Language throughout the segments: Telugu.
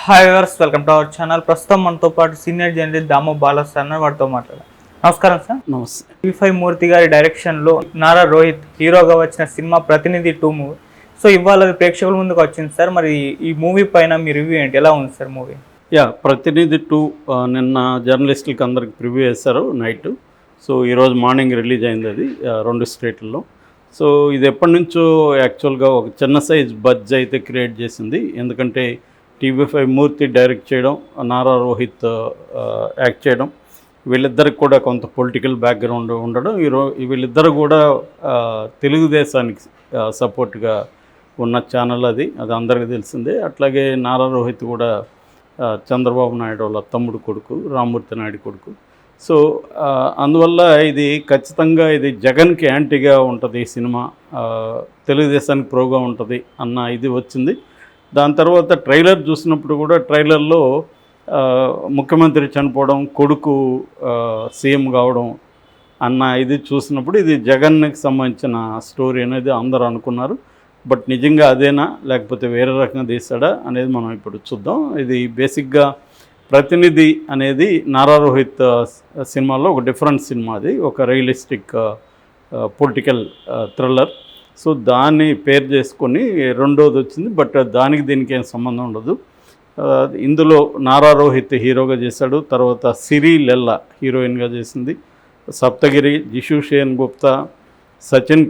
Hi viewers, welcome to our channel. ప్రస్తుతం మనతో పాటు సీనియర్ జర్నలిస్ట్ దాము బాలస్ అన్న వారితో మాట్లాడారు. నమస్కారం సార్. నమస్తే. టీవీ5 మూర్తి గారి డైరెక్షన్లో నారా రోహిత్ హీరోగా వచ్చిన సినిమా ప్రతినిధి 2 మూవీ. సో ఇవాళ అది ప్రేక్షకుల ముందుకు వచ్చింది సార్. మరి ఈ మూవీ పైన మీ రివ్యూ ఏంటి? ఎలా ఉంది సార్ మూవీ? ప్రతినిధి 2 నిన్న జర్నలిస్టులకి అందరికి ప్రివ్యూ చేశారు నైట్. సో ఈరోజు మార్నింగ్ రిలీజ్ అయింది అది 2 స్టేట్లలో. సో ఇది ఎప్పటి నుంచో యాక్చువల్గా ఒక చిన్న సైజ్ బజ్ అయితే క్రియేట్ చేసింది. ఎందుకంటే టీవీ5 మూర్తి డైరెక్ట్ చేయడం, నారా రోహిత్ యాక్ట్ చేయడం, వీళ్ళిద్దరికి కూడా కొంత పొలిటికల్ బ్యాక్గ్రౌండ్ ఉండడం, వీళ్ళిద్దరు కూడా తెలుగుదేశానికి సపోర్ట్గా ఉన్న ఛానల్ అది అందరికీ తెలిసిందే. అట్లాగే నారా రోహిత్ కూడా చంద్రబాబు నాయుడు వాళ్ళ తమ్ముడు కొడుకు, రామ్మూర్తి నాయుడు కొడుకు. సో అందువల్ల ఇది ఖచ్చితంగా ఇది జగన్కి యాంటీగా ఉంటుంది ఈ సినిమా, తెలుగుదేశానికి ప్రోగా ఉంటుంది అన్న ఇది వచ్చింది. దాని తర్వాత ట్రైలర్ చూసినప్పుడు కూడా ట్రైలర్లో ముఖ్యమంత్రి చనిపోవడం, కొడుకు సీఎం కావడం అన్న ఇది చూసినప్పుడు ఇది జగన్కి సంబంధించిన స్టోరీ అనేది అందరూ అనుకున్నారు. బట్ నిజంగా అదేనా లేకపోతే వేరే రకంగా తీసాడా అనేది మనం ఇప్పుడు చూద్దాం. ఇది బేసిక్గా ప్రతినిధి అనేది నారా రోహిత్ సినిమాలో ఒక డిఫరెంట్ సినిమా. అది ఒక రియలిస్టిక్ పొలిటికల్ థ్రిల్లర్. సో దాన్ని పేరు చేసుకొని రెండోది వచ్చింది. బట్ దానికి దీనికి ఏం సంబంధం ఉండదు. ఇందులో నారా రోహిత్ హీరోగా చేశాడు. తర్వాత సిరి లెల్లా హీరోయిన్గా చేసింది. సప్తగిరి, జిషు షేన్ గుప్తా, సచిన్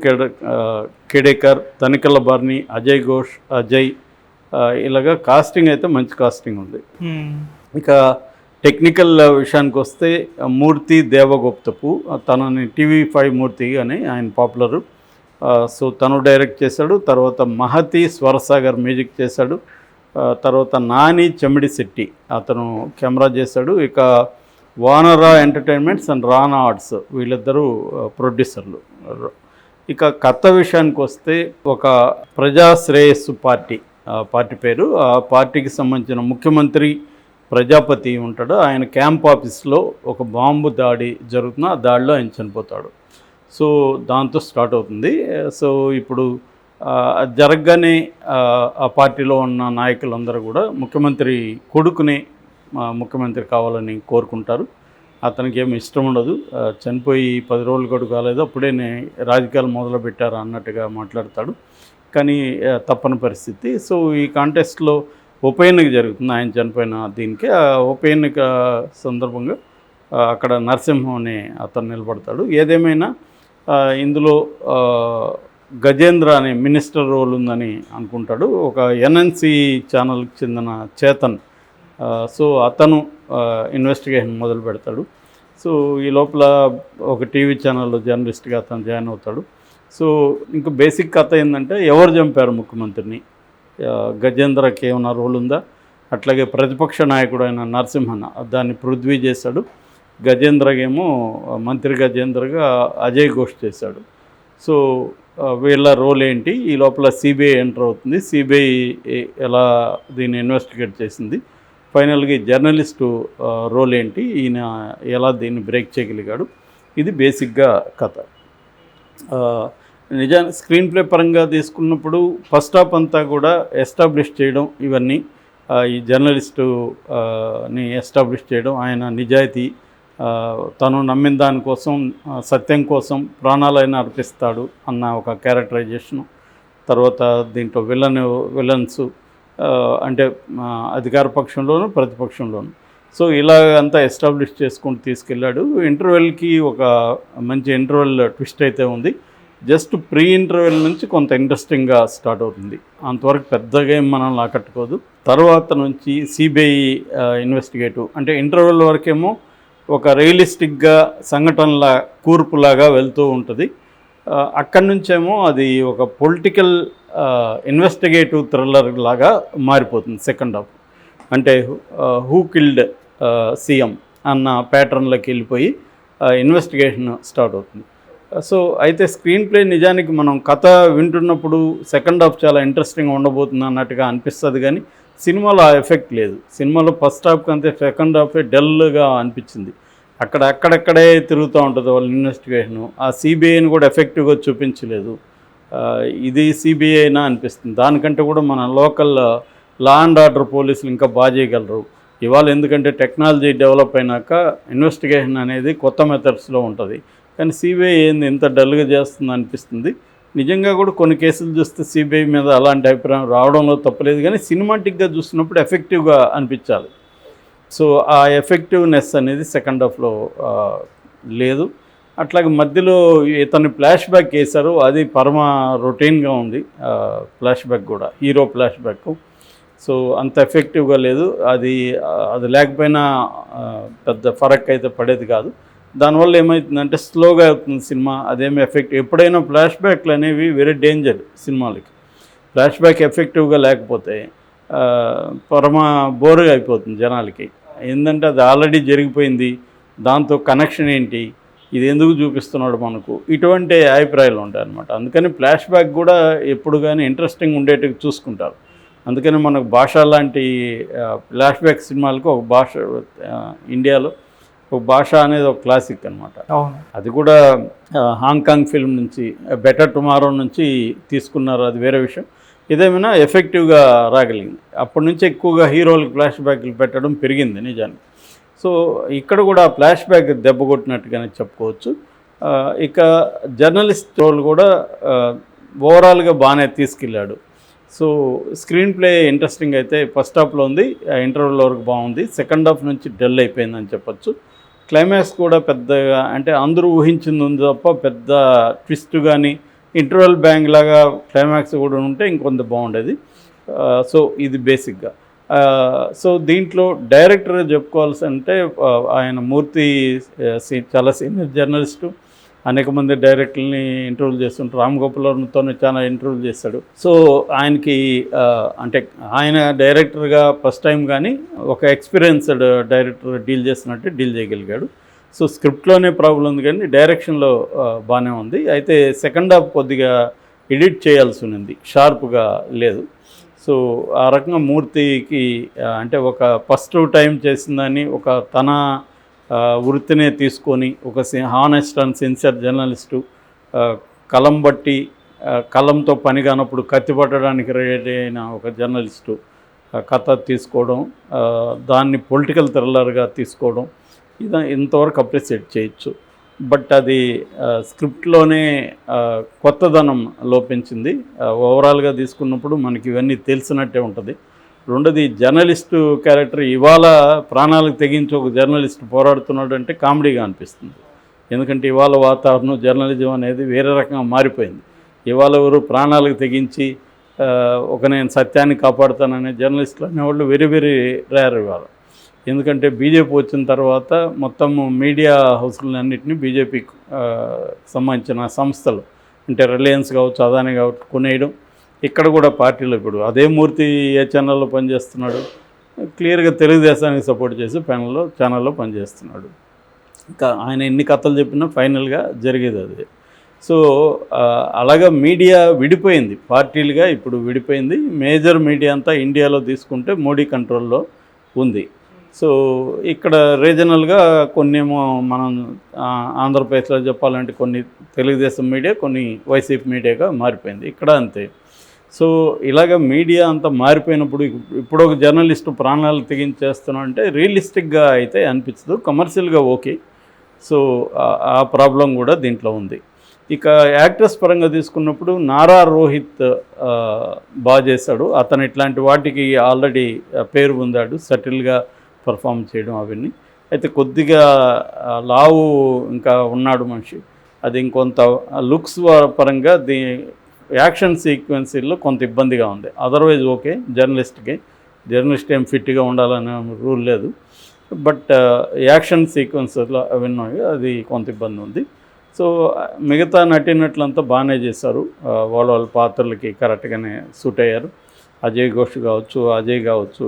కేడేకర్, తనికల బర్ని, అజయ్ ఘోష్, అజయ్, ఇలాగా కాస్టింగ్ అయితే మంచి కాస్టింగ్ ఉంది. ఇక టెక్నికల్ విషయానికి వస్తే మూర్తి దేవగుప్తపు, తనని టీవీ5 మూర్తి అని ఆయన పాపులరు. సో తను డైరెక్ట్ చేశాడు. తర్వాత మహతి స్వరసాగర్ మ్యూజిక్ చేశాడు. తర్వాత నాని చెమిడిశెట్టి అతను కెమెరా చేశాడు. ఇక వానరా ఎంటర్టైన్మెంట్స్ అండ్ రానా ఆర్ట్స్ వీళ్ళిద్దరూ ప్రొడ్యూసర్లు. ఇక కథ విషయానికి వస్తే ఒక ప్రజాశ్రేయస్సు పార్టీ పేరు. ఆ పార్టీకి సంబంధించిన ముఖ్యమంత్రి ప్రజాపతి ఉంటాడు. ఆయన క్యాంప్ ఆఫీస్లో ఒక బాంబు దాడి జరుగుతున్న ఆ దాడిలో ఆయన చనిపోతాడు. సో దాంతో స్టార్ట్ అవుతుంది. సో ఇప్పుడు జరగగానే ఆ పార్టీలో ఉన్న నాయకులందరూ కూడా ముఖ్యమంత్రి కొడుకుని ముఖ్యమంత్రి కావాలని కోరుకుంటారు. అతనికి ఏమి ఇష్టం ఉండదు. చనిపోయి 10 రోజులు కూడా కాలేదు, అప్పుడే రాజకీయాలు మొదలుపెట్టారు అన్నట్టుగా మాట్లాడతాడు. కానీ తప్పని పరిస్థితి. సో ఈ కాంటెస్ట్లో ఉప ఎన్నిక జరుగుతుంది ఆయన చనిపోయిన దీనికి. ఆ ఉప ఎన్నిక సందర్భంగా అక్కడ నరసింహం అనే అతను నిలబడతాడు. ఏదేమైనా ఇందులో గజేంద్ర అనే మినిస్టర్ రోల్ ఉందని అనుకుంటాడు. ఒక ఎన్ఎన్సి ఛానల్కి చెందిన చేతన్, సో అతను ఇన్వెస్టిగేషన్ మొదలు పెడతాడు. సో ఈ లోపల ఒక టీవీ ఛానల్లో జర్నలిస్ట్గా అతను జాయిన్ అవుతాడు. సో ఇంకా బేసిక్ కథ ఏంటంటే ఎవరు చంపారు ముఖ్యమంత్రిని, గజేంద్రకి ఏమైనా రోల్ ఉందా, అట్లాగే ప్రతిపక్ష నాయకుడు అయిన నరసింహన్ దాన్ని పృథ్వీ చేశాడు. గజేంద్రకేమో మంత్రి గజేంద్రగా అజయ్ ఘోష్ చేశాడు. సో వీళ్ళ రోల్ ఏంటి, ఈ లోపల సిబిఐ ఎంటర్ అవుతుంది, సిబిఐ ఎలా దీన్ని ఇన్వెస్టిగేట్ చేసింది, ఫైనల్గా జర్నలిస్టు రోల్ ఏంటి, ఈయన ఎలా దీన్ని బ్రేక్ చేయగలిగాడు, ఇది బేసిక్గా కథ. నిజానికి స్క్రీన్ ప్లే పరంగా తీసుకున్నప్పుడు ఫస్ట్ హాఫ్ అంతా కూడా ఎస్టాబ్లిష్ చేయడం, ఇవన్నీ ఈ జర్నలిస్టుని ఎస్టాబ్లిష్ చేయడం, ఆయన నిజాయితీ, తను నమ్మిన దానికోసం సత్యం కోసం ప్రాణాలైనా అర్పిస్తాడు అన్న ఒక క్యారెక్టరైజేషను. తర్వాత దీంట్లో విలన్స్ అంటే అధికార పక్షంలోను ప్రతిపక్షంలోను. సో ఇలా అంతా ఎస్టాబ్లిష్ చేసుకుంటూ తీసుకెళ్ళాడు. ఇంటర్వెల్కి ఒక మంచి ఇంటర్వెల్ ట్విస్ట్ అయితే ఉంది. జస్ట్ ప్రీ ఇంటర్వెల్ నుంచి కొంత ఇంట్రెస్టింగ్గా స్టార్ట్ అవుతుంది. అంతవరకు పెద్దగా ఏం మనల్ని ఆకట్టుకోదు. తర్వాత నుంచి సిబిఐ ఇన్వెస్టిగేటివ్ అంటే ఇంటర్వెల్ వరకేమో ఒక రియలిస్టిక్గా సంఘటనల కూర్పులాగా వెళ్తూ ఉంటుంది. అక్కడి నుంచేమో అది ఒక పొలిటికల్ ఇన్వెస్టిగేటివ్ థ్రిల్లర్ లాగా మారిపోతుంది సెకండ్ హాఫ్. అంటే హూ కిల్డ్ సీఎం అన్న ప్యాటర్న్లోకి వెళ్ళిపోయి ఇన్వెస్టిగేషన్ స్టార్ట్ అవుతుంది. సో అయితే స్క్రీన్ ప్లే నిజానికి మనం కథ వింటున్నప్పుడు సెకండ్ హాఫ్ చాలా ఇంట్రెస్టింగ్గా ఉండబోతుంది అన్నట్టుగా అనిపిస్తుంది. కానీ సినిమాలో ఆ ఎఫెక్ట్ లేదు. సినిమాలో ఫస్ట్ హాఫ్ కంటే సెకండ్ హాఫే డల్గా అనిపించింది. అక్కడక్కడే తిరుగుతూ ఉంటుంది వాళ్ళ ఇన్వెస్టిగేషను. ఆ సిబిఐని కూడా ఎఫెక్టివ్గా చూపించలేదు. ఇది సిబిఐనా అనిపిస్తుంది. దానికంటే కూడా మన లోకల్ లా అండ్ ఆర్డర్ పోలీసులు ఇంకా బాగా చేయగలరు ఇవాళ. ఎందుకంటే టెక్నాలజీ డెవలప్ అయినాక ఇన్వెస్టిగేషన్ అనేది కొత్త మెథడ్స్లో ఉంటుంది. కానీ సిబిఐ ఏంది ఇంత డల్గా చేస్తుంది అనిపిస్తుంది. నిజంగా కూడా కొన్ని కేసులు చూస్తే సిబిఐ మీద అలాంటి అభిప్రాయం రావడంలో తప్పలేదు, కానీ సినిమాటిక్గా చూసినప్పుడు ఎఫెక్టివ్గా అనిపించాలి. సో ఆ ఎఫెక్టివ్నెస్ అనేది సెకండ్ హాఫ్లో లేదు. అట్లాగే మధ్యలో ఇతన్ని ఫ్లాష్ బ్యాక్ వేశారు, అది పరమ రొటీన్గా ఉంది. ఫ్లాష్ బ్యాక్ కూడా హీరో ఫ్లాష్ బ్యాక్, సో అంత ఎఫెక్టివ్గా లేదు. అది లేకపోయినా పెద్ద ఫరక్ అయితే పడేది కాదు. దానివల్ల ఏమవుతుందంటే స్లోగా అవుతుంది సినిమా, అదేమి ఎఫెక్ట్. ఎప్పుడైనా ఫ్లాష్ బ్యాక్లు అనేవి వెరీ డేంజర్ సినిమాలకి. ఫ్లాష్ బ్యాక్ ఎఫెక్టివ్గా లేకపోతే పరమ బోరుగా అయిపోతుంది జనాలకి. ఏంటంటే అది ఆల్రెడీ జరిగిపోయింది, దాంతో కనెక్షన్ ఏంటి, ఇది ఎందుకు చూపిస్తున్నాడు మనకు, ఇటువంటి అభిప్రాయాలు ఉంటాయి అన్నమాట. అందుకని ఫ్లాష్ బ్యాక్ కూడా ఎప్పుడు కానీ ఇంట్రెస్టింగ్ ఉండేటివి చూసుకుంటారు. అందుకని మనకు భాష లాంటి ఫ్లాష్ బ్యాక్ సినిమాలకు ఒక భాష, ఇండియాలో ఒక భాష అనేది ఒక క్లాసిక్ అనమాట. అది కూడా హాంకాంగ్ ఫిల్మ్ నుంచి, బెటర్ టుమారో నుంచి తీసుకున్నారు, అది వేరే విషయం. ఇదేమైనా ఎఫెక్టివ్గా రాగలిగింది. అప్పటి నుంచి ఎక్కువగా హీరోలకు ఫ్లాష్ బ్యాక్లు పెట్టడం పెరిగింది నిజానికి. సో ఇక్కడ కూడా ఫ్లాష్ బ్యాక్ దెబ్బ కొట్టినట్టుగానే చెప్పుకోవచ్చు. ఇక జర్నలిస్ట్ రోల్ కూడా ఓవరాల్గా బాగానే తీసుకెళ్ళాడు. సో స్క్రీన్ ప్లే ఇంట్రెస్టింగ్ అయితే ఫస్ట్ హాఫ్లో ఉంది, ఇంటర్వెల్ వరకు బాగుంది. సెకండ్ హాఫ్ నుంచి డల్ అయిపోయిందని చెప్పచ్చు. క్లైమాక్స్ కూడా పెద్దగా అంటే అందరూ ఊహించింది ఉంది తప్ప పెద్ద ట్విస్ట్ కానీ ఇంటర్వెల్ బ్యాంగ్ లాగా క్లైమాక్స్ కూడా ఉంటే ఇంకొంత బాగుండేది. సో ఇది బేసిక్గా. సో దీంట్లో డైరెక్టర్ చెప్పుకోవాల్సి అంటే ఆయన మూర్తి చాలా సీనియర్ జర్నలిస్టు, అనేక మంది డైరెక్టర్ని ఇంటర్వ్యూ చేస్తుంటారు. రామ్ గోపాల్ వర్మతో చాలా ఇంటర్వ్యూ చేశాడు. సో ఆయనకి అంటే ఆయన డైరెక్టర్గా ఫస్ట్ టైం కానీ ఒక ఎక్స్పీరియన్స్డ్ డైరెక్టర్ డీల్ చేస్తున్నట్టు డీల్ చేయగలిగాడు. సో స్క్రిప్ట్లోనే ప్రాబ్లం ఉంది కానీ డైరెక్షన్లో బాగానే ఉంది. అయితే సెకండ్ హాఫ్ కొద్దిగా ఎడిట్ చేయాల్సి ఉంది, షార్ప్గా లేదు. సో ఆ రకంగా మూర్తికి అంటే ఒక ఫస్ట్ టైం చేసిందని ఒక తన వృత్తినే తీసుకొని ఒక హానెస్ట్ అండ్ సిన్సియర్ జర్నలిస్టు, కలం బట్టి కలంతో పని కానప్పుడు కత్తి పట్టడానికి రెడీ అయిన ఒక జర్నలిస్టు కథ తీసుకోవడం, దాన్ని పొలిటికల్ థ్రిల్లర్గా తీసుకోవడం, ఇంతవరకు అప్రిషియేట్ చేయొచ్చు. బట్ అది స్క్రిప్ట్లోనే కొత్తదనం లోపించింది. ఓవరాల్గా తీసుకున్నప్పుడు మనకి ఇవన్నీ తెలిసినట్టే ఉంటుంది. రెండోది జర్నలిస్టు క్యారెక్టర్ ఇవాళ ప్రాణాలకు తెగించి ఒక జర్నలిస్ట్ పోరాడుతున్నాడు అంటే కామెడీగా అనిపిస్తుంది. ఎందుకంటే ఇవాళ వాతావరణం జర్నలిజం అనేది వేరే రకంగా మారిపోయింది. ఇవాళ ఎవరు ప్రాణాలకు తెగించి ఒక నేను సత్యాన్ని కాపాడుతాననే జర్నలిస్టులు అనేవాళ్ళు వెరీ వెరీ రేర్ ఇవాళ. ఎందుకంటే బీజేపీ వచ్చిన తర్వాత మొత్తం మీడియా హౌస్లన్నింటినీ బీజేపీకి సంబంధించిన సంస్థలు అంటే రిలయన్స్ కావచ్చు, అదాని కావచ్చు కొనేయడం. ఇక్కడ కూడా పార్టీలో ఇప్పుడు అదే మూర్తి ఏ ఛానల్లో పనిచేస్తున్నాడు, క్లియర్గా తెలుగుదేశానికి సపోర్ట్ చేసి ఛానల్లో పనిచేస్తున్నాడు. ఇంకా ఆయన ఎన్ని కథలు చెప్పినా ఫైనల్గా జరిగేది అదే. సో అలాగా మీడియా విడిపోయింది, పార్టీలుగా ఇప్పుడు విడిపోయింది. మేజర్ మీడియా అంతా ఇండియాలో తీసుకుంటే మోడీ కంట్రోల్లో ఉంది. సో ఇక్కడ రీజనల్గా కొన్నేమో మనం ఆంధ్రప్రదేశ్లో చెప్పాలంటే కొన్ని తెలుగుదేశం మీడియా, కొన్ని వైసీపీ మీడియాగా మారిపోయింది. ఇక్కడ అంతే. సో ఇలాగ మీడియా అంతా మారిపోయినప్పుడు ఇప్పుడు ఒక జర్నలిస్టు ప్రాణాలు తెగించేస్తున్నాం అంటే రియలిస్టిక్గా అయితే అనిపించదు, కమర్షియల్గా ఓకే. సో ఆ ప్రాబ్లం కూడా దీంట్లో ఉంది. ఇక యాక్ట్రెస్ పరంగా తీసుకున్నప్పుడు నారా రోహిత్ బాగా చేశాడు. అతను ఇట్లాంటి వాటికి ఆల్రెడీ పేరు పొందాడు, సటిల్గా పర్ఫామ్ చేయడం అవన్నీ. అయితే కొద్దిగా లావు ఇంకా ఉన్నాడు మనిషి, అది ఇంకొంత లుక్స్ పరంగా యాక్షన్ సీక్వెన్సీల్లో కొంత ఇబ్బందిగా ఉంది. Otherwise okay. జర్నలిస్ట్ ఏం ఫిట్గా ఉండాలనే రూల్ లేదు, బట్ యాక్షన్ సీక్వెన్స్లో అవన్నీ అది కొంత ఇబ్బంది ఉంది. సో మిగతా నటినట్లంతా బాగానే చేశారు, వాళ్ళ పాత్రలకి కరెక్ట్గానే సూట్ అయ్యారు. అజయ్ ఘోష్ కావచ్చు, అజయ్ కావచ్చు,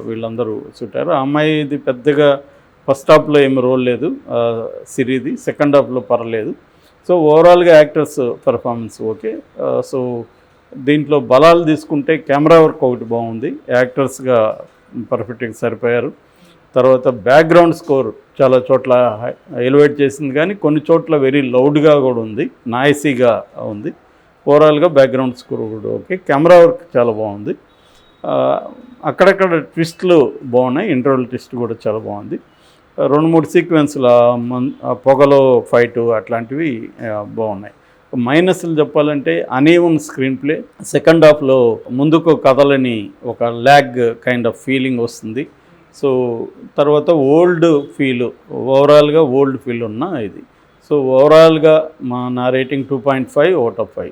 వీళ్ళందరూ సూట్ అయ్యారు. ఆ అమ్మాయిది పెద్దగా ఫస్ట్ హాఫ్లో ఏమి రోల్ లేదు, సిరీది సెకండ్ హాఫ్లో పర్లేదు. సో ఓవరాల్గా యాక్టర్స్ పెర్ఫార్మెన్స్ ఓకే. సో దీంట్లో బలాలు తీసుకుంటే కెమెరా వర్క్ ఒకటి బాగుంది, యాక్టర్స్గా పర్ఫెక్ట్గా సరిపోయారు. తర్వాత బ్యాక్గ్రౌండ్ స్కోర్ చాలా చోట్ల ఎలివేట్ చేసింది, కానీ కొన్ని చోట్ల వెరీ లౌడ్గా కూడా ఉంది, నాయిసీగా ఉంది. ఓవరాల్గా బ్యాక్గ్రౌండ్ స్కోర్ కూడా ఓకే. కెమెరా వర్క్ చాలా బాగుంది. అక్కడక్కడ ట్విస్ట్లు బాగున్నాయి, ఇంటర్వల్ ట్విస్ట్ కూడా చాలా బాగుంది. 2-3 సీక్వెన్స్ల పొగలో ఫైటు అట్లాంటివి బాగున్నాయి. మైనస్లు చెప్పాలంటే అనీవన్ స్క్రీన్ ప్లే, సెకండ్ హాఫ్లో ముందుకు కథలని ఒక ల్యాగ్ కైండ్ ఆఫ్ ఫీలింగ్ వస్తుంది. సో తర్వాత ఓవరాల్గా ఓల్డ్ ఫీల్ ఉన్న ఇది. సో ఓవరాల్గా నా రేటింగ్ 2.5 out of 5.